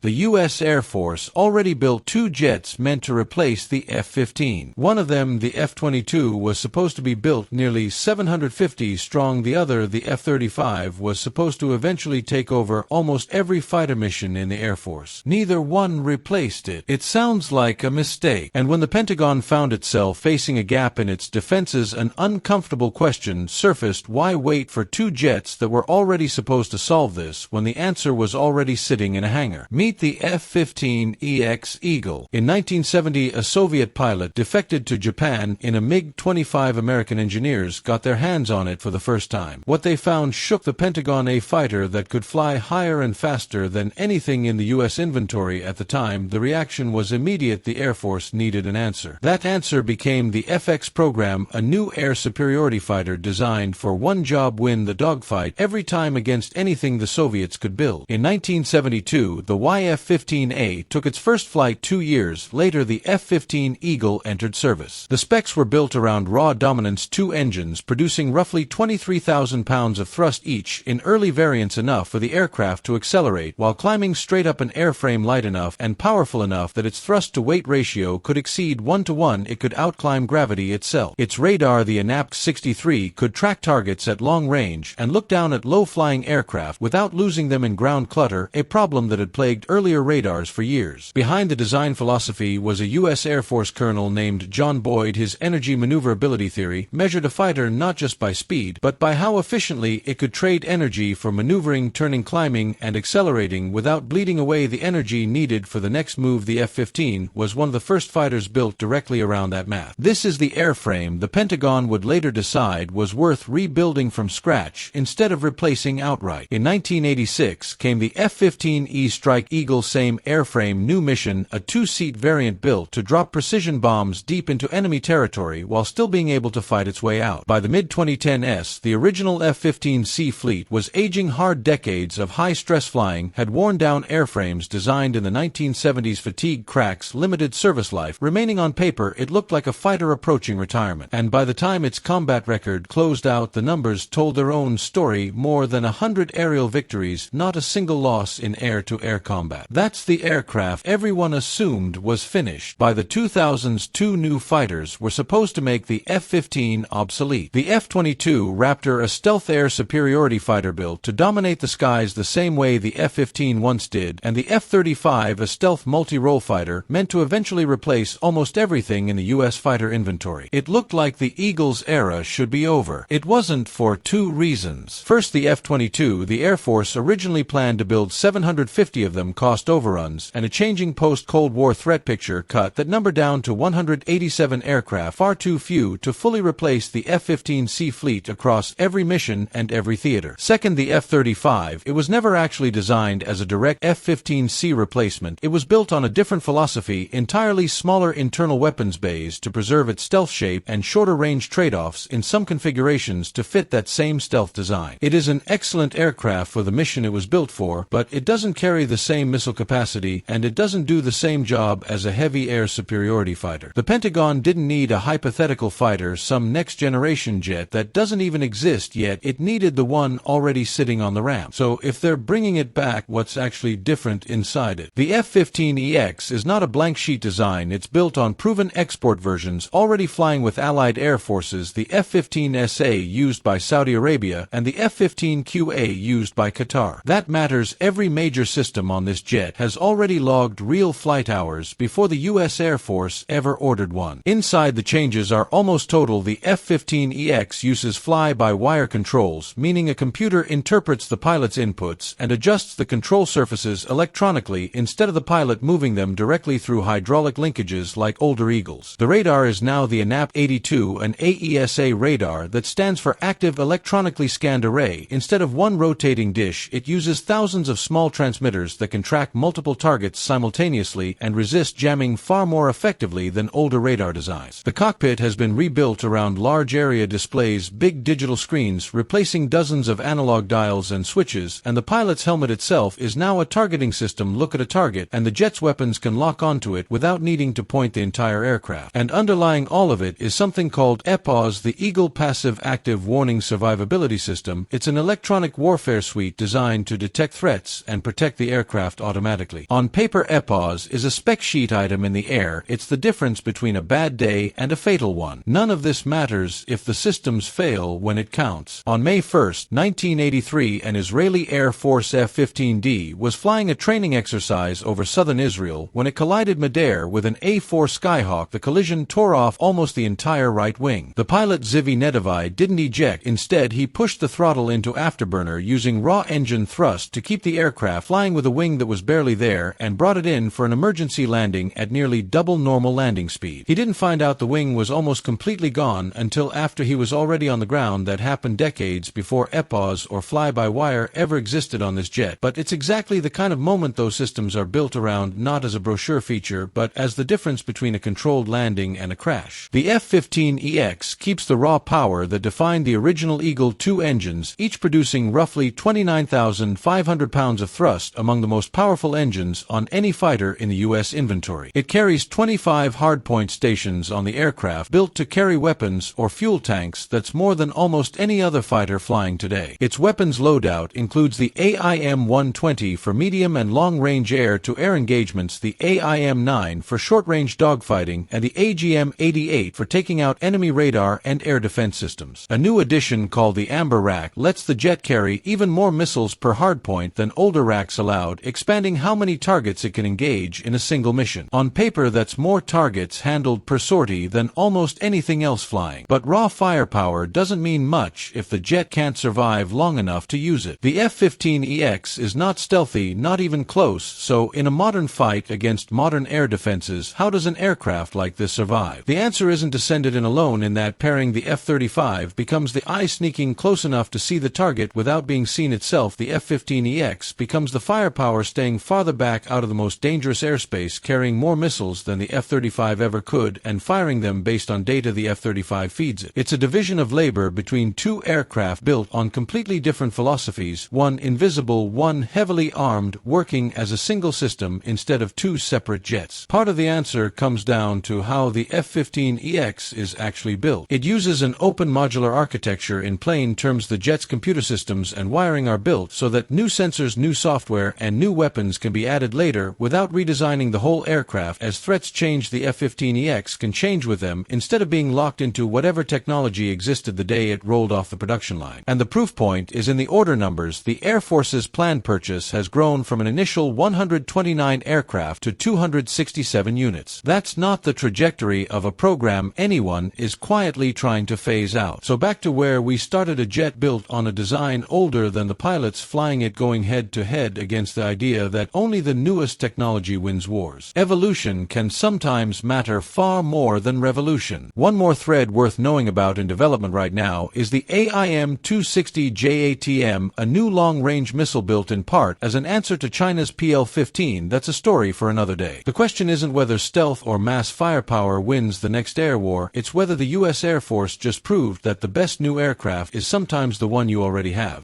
The U.S. Air Force already built 2 jets meant to replace the F-15. One of them, the F-22, was supposed to be built nearly 750 strong. The other, the F-35, was supposed to eventually take over almost every fighter mission in the Air Force. Neither one replaced it. It sounds like a mistake. And when the Pentagon found itself facing a gap in its defenses, an uncomfortable question surfaced: why wait for 2 jets that were already supposed to solve this when the answer was already sitting in a hangar? Meet the F-15EX Eagle. In 1970, a Soviet pilot defected to Japan in a MiG-25. American engineers got their hands on it for the first time. What they found shook the Pentagon. A fighter that could fly higher and faster than anything in the U.S. inventory at the time. The reaction was immediate. The Air Force needed an answer. That answer became the FX program, a new air superiority fighter designed for one job: win the dogfight every time against anything the Soviets could build. In 1972, the F-15A took its first flight. 2 years later, the F-15 Eagle entered service. The specs were built around raw dominance: 2 engines producing roughly 23,000 pounds of thrust each, in early variants enough for the aircraft to accelerate while climbing straight up, an airframe light enough and powerful enough that its thrust-to-weight ratio could exceed 1:1. It could outclimb gravity itself. Its radar, the ANAP-63, could track targets at long range and look down at low-flying aircraft without losing them in ground clutter, a problem that had plagued earlier radars for years. Behind the design philosophy was a U.S. Air Force colonel named John Boyd. His energy maneuverability theory measured a fighter not just by speed, but by how efficiently it could trade energy for maneuvering, turning, climbing, and accelerating without bleeding away the energy needed for the next move. The F-15 was one of the first fighters built directly around that math. This is the airframe the Pentagon would later decide was worth rebuilding from scratch instead of replacing outright. In 1986 came the F-15E Strike Eagle. Same airframe, new mission, a 2-seat variant built to drop precision bombs deep into enemy territory while still being able to fight its way out. By the mid-2010s, the original F-15C fleet was aging hard. Decades of high-stress flying had worn down airframes designed in the 1970s. Fatigue, cracks, limited service life. Remaining on paper, it looked like a fighter approaching retirement. And by the time its combat record closed out, the numbers told their own story: more than 100 aerial victories, not a single loss in air-to-air combat. That's the aircraft everyone assumed was finished. By the 2000s, 2 new fighters were supposed to make the F-15 obsolete. The F-22 Raptor, a stealth air superiority fighter built to dominate the skies the same way the F-15 once did, and the F-35, a stealth multi-role fighter meant to eventually replace almost everything in the U.S. fighter inventory. It looked like the Eagle's era should be over. It wasn't, for 2 reasons. First, the F-22, the Air Force originally planned to build 750 of them, cost overruns, and a changing post-Cold War threat picture cut that number down to 187 aircraft, far too few to fully replace the F-15C fleet across every mission and every theater. Second, the F-35, it was never actually designed as a direct F-15C replacement. It was built on a different philosophy: entirely smaller internal weapons bays to preserve its stealth shape and shorter range trade-offs in some configurations to fit that same stealth design. It is an excellent aircraft for the mission it was built for, but it doesn't carry the same missile capacity, and it doesn't do the same job as a heavy air superiority fighter. The Pentagon didn't need a hypothetical fighter, some next-generation jet that doesn't even exist yet. It needed the one already sitting on the ramp. So if they're bringing it back, what's actually different inside it? The F-15EX is not a blank sheet design. It's built on proven export versions already flying with Allied air forces: the F-15SA used by Saudi Arabia and the F-15QA used by Qatar. That matters. Every major system on this jet has already logged real flight hours before the U.S. Air Force ever ordered one. Inside, the changes are almost total. The F-15EX uses fly-by-wire controls, meaning a computer interprets the pilot's inputs and adjusts the control surfaces electronically instead of the pilot moving them directly through hydraulic linkages like older Eagles. The radar is now the ANAP-82, an AESA radar that stands for Active Electronically Scanned Array. Instead of one rotating dish, it uses thousands of small transmitters that can track multiple targets simultaneously and resist jamming far more effectively than older radar designs. The cockpit has been rebuilt around large area displays, big digital screens, replacing dozens of analog dials and switches, and the pilot's helmet itself is now a targeting system. Look at a target, and the jet's weapons can lock onto it without needing to point the entire aircraft. And underlying all of it is something called EPAWS, the Eagle Passive Active Warning Survivability System. It's an electronic warfare suite designed to detect threats and protect the aircraft aircraft automatically. On paper, EPAWS is a spec sheet item in the air. It's the difference between a bad day and a fatal one. None of this matters if the systems fail when it counts. On May 1, 1983, an Israeli Air Force F-15D was flying a training exercise over southern Israel when it collided midair with an A-4 Skyhawk. The collision tore off almost the entire right wing. The pilot Zivi Nedavai didn't eject. Instead, he pushed the throttle into afterburner using raw engine thrust to keep the aircraft flying with a wing that was barely there, and brought it in for an emergency landing at nearly double normal landing speed. He didn't find out the wing was almost completely gone until after he was already on the ground. That happened decades before EPAWS or fly-by-wire ever existed on this jet. But it's exactly the kind of moment those systems are built around, not as a brochure feature, but as the difference between a controlled landing and a crash. The F-15EX keeps the raw power that defined the original Eagle II engines, each producing roughly 29,500 pounds of thrust, among the most powerful engines on any fighter in the U.S. inventory. It carries 25 hardpoint stations on the aircraft, built to carry weapons or fuel tanks. That's more than almost any other fighter flying today. Its weapons loadout includes the AIM-120 for medium and long-range air-to-air engagements, the AIM-9 for short-range dogfighting, and the AGM-88 for taking out enemy radar and air defense systems. A new addition called the Amber Rack lets the jet carry even more missiles per hardpoint than older racks allowed, expanding how many targets it can engage in a single mission. On paper, that's more targets handled per sortie than almost anything else flying. But raw firepower doesn't mean much if the jet can't survive long enough to use it. The F-15EX is not stealthy, not even close, so in a modern fight against modern air defenses, how does an aircraft like this survive? The answer isn't to send it in alone, in that pairing the F-35 becomes the eye sneaking close enough to see the target without being seen itself. The F-15EX becomes the firepower staying farther back out of the most dangerous airspace, carrying more missiles than the F-35 ever could, and firing them based on data the F-35 feeds it. It's a division of labor between two aircraft built on completely different philosophies, one invisible, one heavily armed, working as a single system instead of two separate jets. Part of the answer comes down to how the F-15EX is actually built. It uses an open modular architecture. In plain terms, the jet's computer systems and wiring are built so that new sensors, new software, and new weapons can be added later without redesigning the whole aircraft. As threats change, the F-15EX can change with them instead of being locked into whatever technology existed the day it rolled off the production line. And the proof point is in the order numbers. The Air Force's planned purchase has grown from an initial 129 aircraft to 267 units. That's not the trajectory of a program anyone is quietly trying to phase out. So back to where we started, a jet built on a design older than the pilots flying it, going head to head against the idea that only the newest technology wins wars. Evolution can sometimes matter far more than revolution. One more thread worth knowing about in development right now is the AIM-260 JATM, a new long-range missile built in part as an answer to China's PL-15. That's a story for another day. The question isn't whether stealth or mass firepower wins the next air war, it's whether the U.S. Air Force just proved that the best new aircraft is sometimes the one you already have.